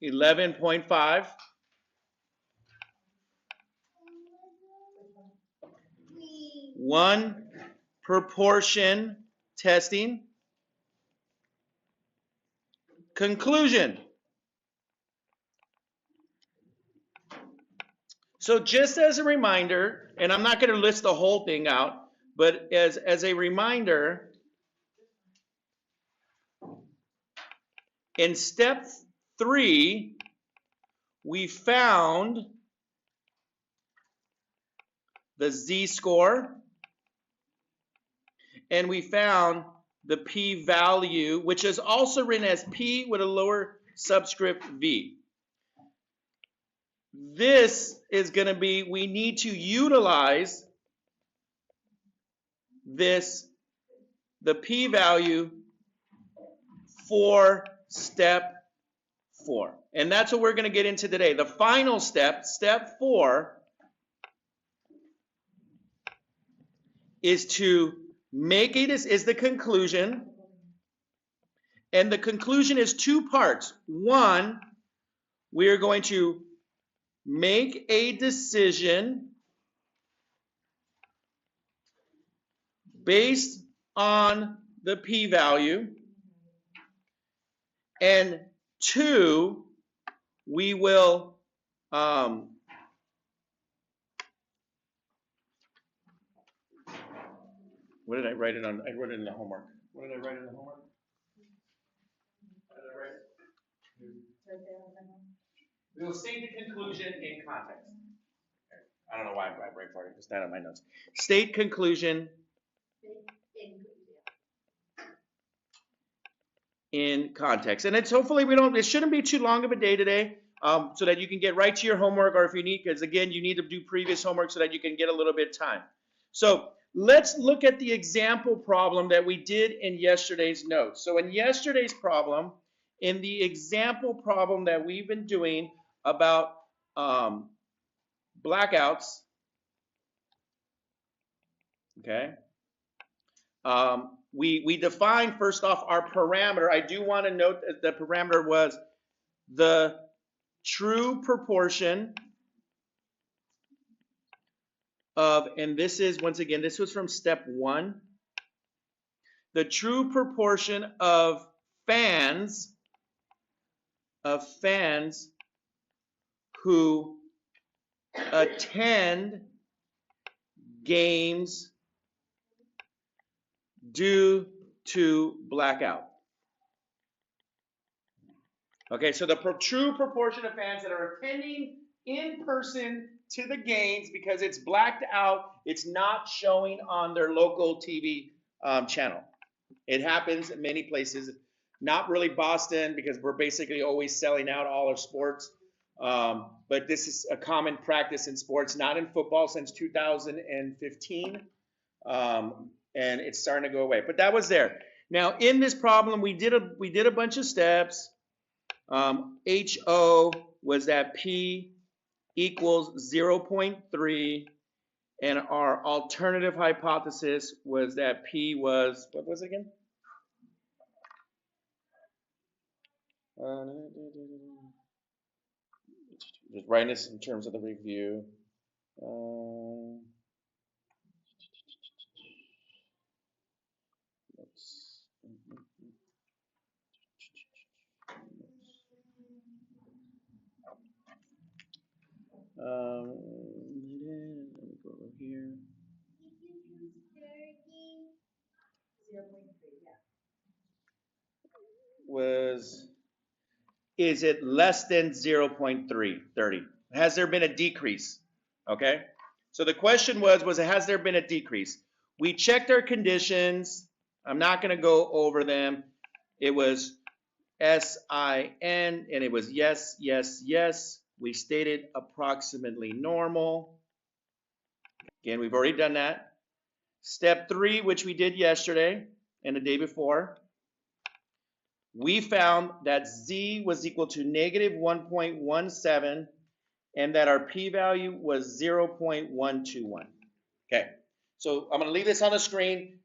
11.5. One proportion testing. Conclusion. So just as a reminder, and I'm not going to list the whole thing out, but as a reminder, in step 3, we found the z-score, and we found the p-value, which is also written as p with a lower subscript v. This is going to be, we need to utilize this, the p-value for step 4. And that's what we're going to get into today. The final step, step 4, is to make it is the conclusion. And the conclusion is 2 parts. 1, we are going to make a decision based on the p-value. And 2, we will what did I write it on? I wrote it in the homework. What did I write in the homework? What did I write? We will state the conclusion in context. I don't know why I write for it. It's not on my notes. State conclusion in context. And it's hopefully it shouldn't be too long of a day today, so that you can get right to your homework, or if you need, because again, you need to do previous homework so that you can get a little bit of time. So let's look at the example problem that we did in yesterday's notes. So in yesterday's problem, in the example problem that we've been doing about blackouts, okay, we defined first off our parameter. I do want to note that the parameter was the true proportion of, and this is, once again, this was from step 1, the true proportion of fans who attend games due to blackout. Okay, so the true proportion of fans that are attending in person to the games, because it's blacked out, it's not showing on their local TV channel. It happens in many places, not really Boston, because we're basically always selling out all our sports. But this is a common practice in sports, not in football since 2015. And it's starting to go away, but that was there. Now in this problem, we did a bunch of steps. HO was that P equals 0.3, and our alternative hypothesis was that P was, what was it again? Just writing this in terms of the review. Let me go over here. Is it less than 0.330? Has there been a decrease? Okay. So the question was has there been a decrease? We checked our conditions. I'm not going to go over them. It was SIN, and it was yes, yes, yes. We stated approximately normal. Again, we've already done that. Step 3, which we did yesterday and the day before, we found that Z was equal to negative 1.17 and that our p-value was 0.121. Okay, so I'm going to leave this on the screen.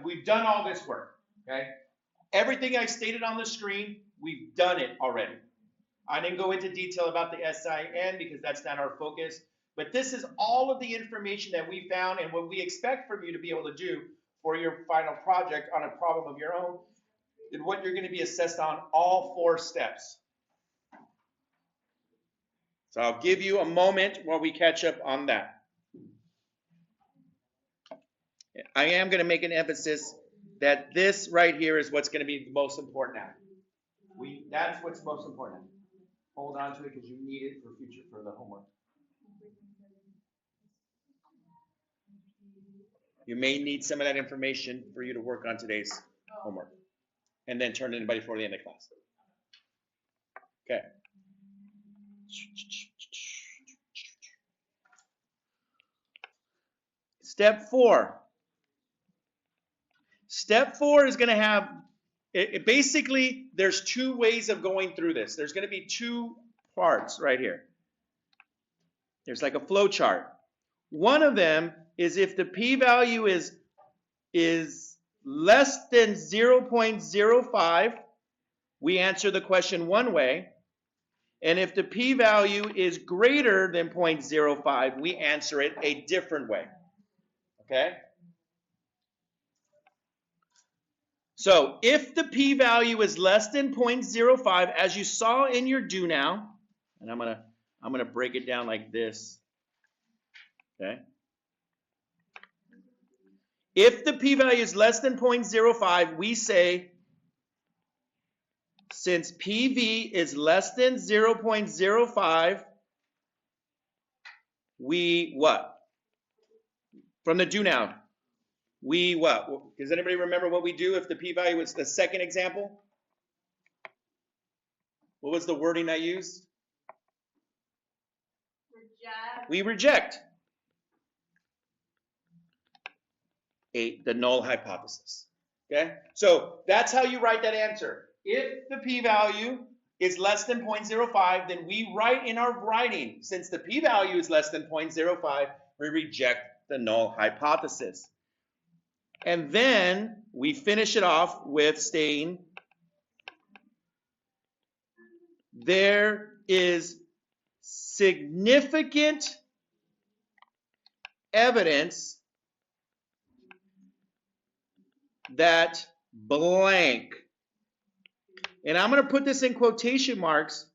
We've done all this work, okay? Everything I stated on the screen, we've done it already. I didn't go into detail about the SIN because that's not our focus, but this is all of the information that we found and what we expect from you to be able to do for your final project on a problem of your own, and what you're going to be assessed on all 4 steps. So I'll give you a moment while we catch up on that. I am going to make an emphasis that this right here is what's going to be the most important now. That's what's most important. Hold on to it because you need it for future, for the homework. You may need some of that information for you to work on today's homework, and then turn it in before the end of class. Okay. Step 4. Step 4 is going to have, basically, there's 2 ways of going through this. There's going to be 2 parts right here. There's like a flow chart. One of them is if the p-value is less than 0.05, we answer the question one way. And if the p-value is greater than 0.05, we answer it a different way. Okay? So if the p-value is less than 0.05, as you saw in your do now, and I'm gonna break it down like this. Okay? If the p-value is less than 0.05, we say, since PV is less than 0.05, we what? From the do now, we what? Does anybody remember what we do if the p-value was the second example? What was the wording I used? Reject. We reject the null hypothesis. Okay? So that's how you write that answer. If the p-value is less than 0.05, then we write in our writing, since the p-value is less than 0.05, we reject the null hypothesis. And then we finish it off with saying there is significant evidence that blank, and I'm going to put this in quotation marks,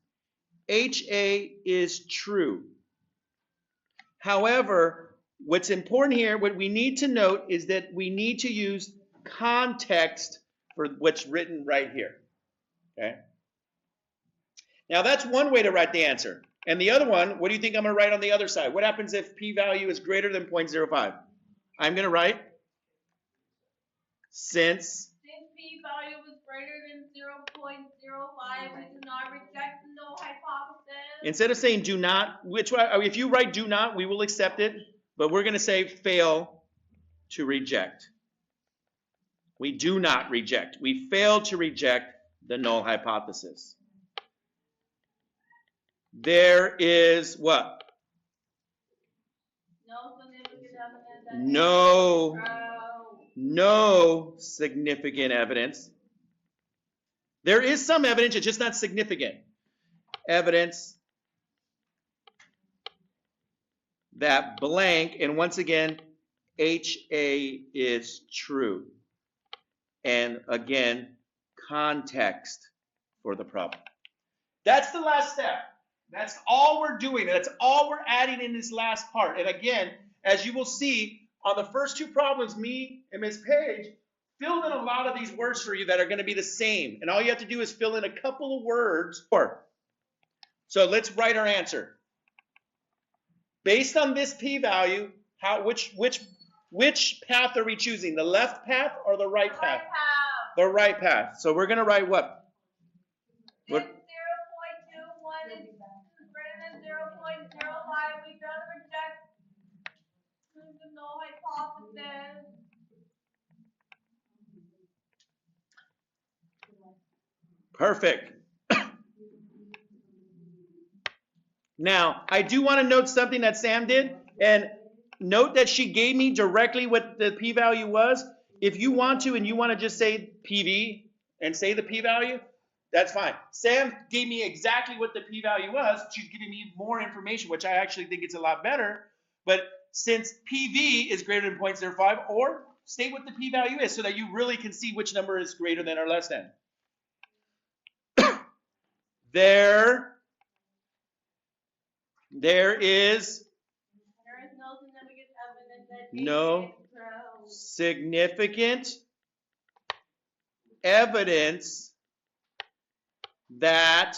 HA is true. However, what's important here, what we need to note is that we need to use context for what's written right here. Okay? Now that's one way to write the answer. And the other one, what do you think I'm going to write on the other side? What happens if p-value is greater than 0.05? I'm going to write since p-value is greater than 0.05, we do not reject the null hypothesis. Instead of saying do not, which if you write do not, we will accept it, but we're going to say fail to reject. We do not reject. We fail to reject the null hypothesis. There is what? No significant evidence. No significant evidence. There is some evidence, it's just not significant. Evidence that blank, and once again, HA is true. And again, context for the problem. That's the last step. That's all we're doing. That's all we're adding in this last part. And again, as you will see, on the first 2 problems, me and Ms. Page filled in a lot of these words for you that are going to be the same. And all you have to do is fill in a couple of words. So let's write our answer. Based on this p-value, which path are we choosing? The left path or the right path? The right path. So we're going to write what? If 0.21 is greater than 0.05, we don't reject the null hypothesis. Perfect. Now, I do want to note something that Sam did, and note that she gave me directly what the p-value was. If you want to, and you want to just say PV, and say the p-value, that's fine. Sam gave me exactly what the p-value was. She's giving me more information, which I actually think it's a lot better. But since PV is greater than 0.05, or state what the p-value is so that you really can see which number is greater than or less than. There is no significant evidence that no significant evidence that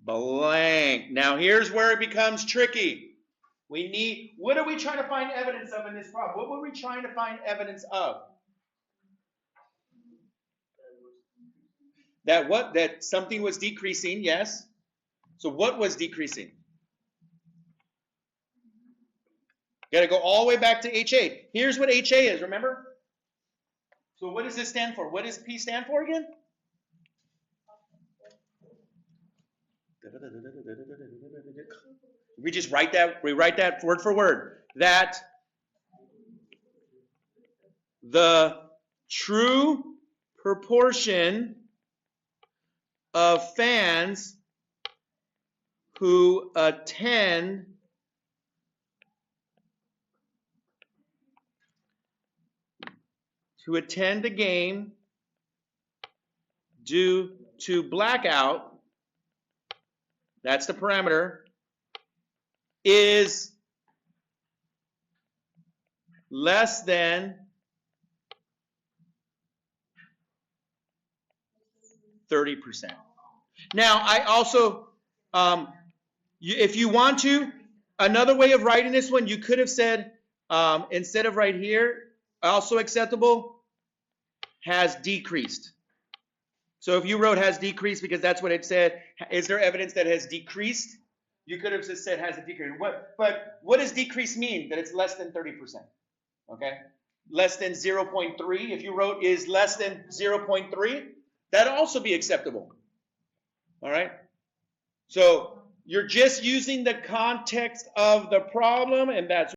blank. Now here's where it becomes tricky. What are we trying to find evidence of in this problem? What were we trying to find evidence of? That something was decreasing, yes. So what was decreasing? Got to go all the way back to HA. Here's what HA is, remember? So what does this stand for? What does P stand for again? We write that word for word. That the true proportion of fans who attend a game due to blackout, that's the parameter, is less than 30%. Now, I also, if you want to, another way of writing this one, you could have said, instead of right here, also acceptable, has decreased. So if you wrote has decreased because that's what it said, is there evidence that has decreased? You could have just said has a decrease. But what does decrease mean? That it's less than 30%. Okay? Less than 0.3. If you wrote is less than 0.3, that'd also be acceptable. All right? So you're just using the context of the problem, and that's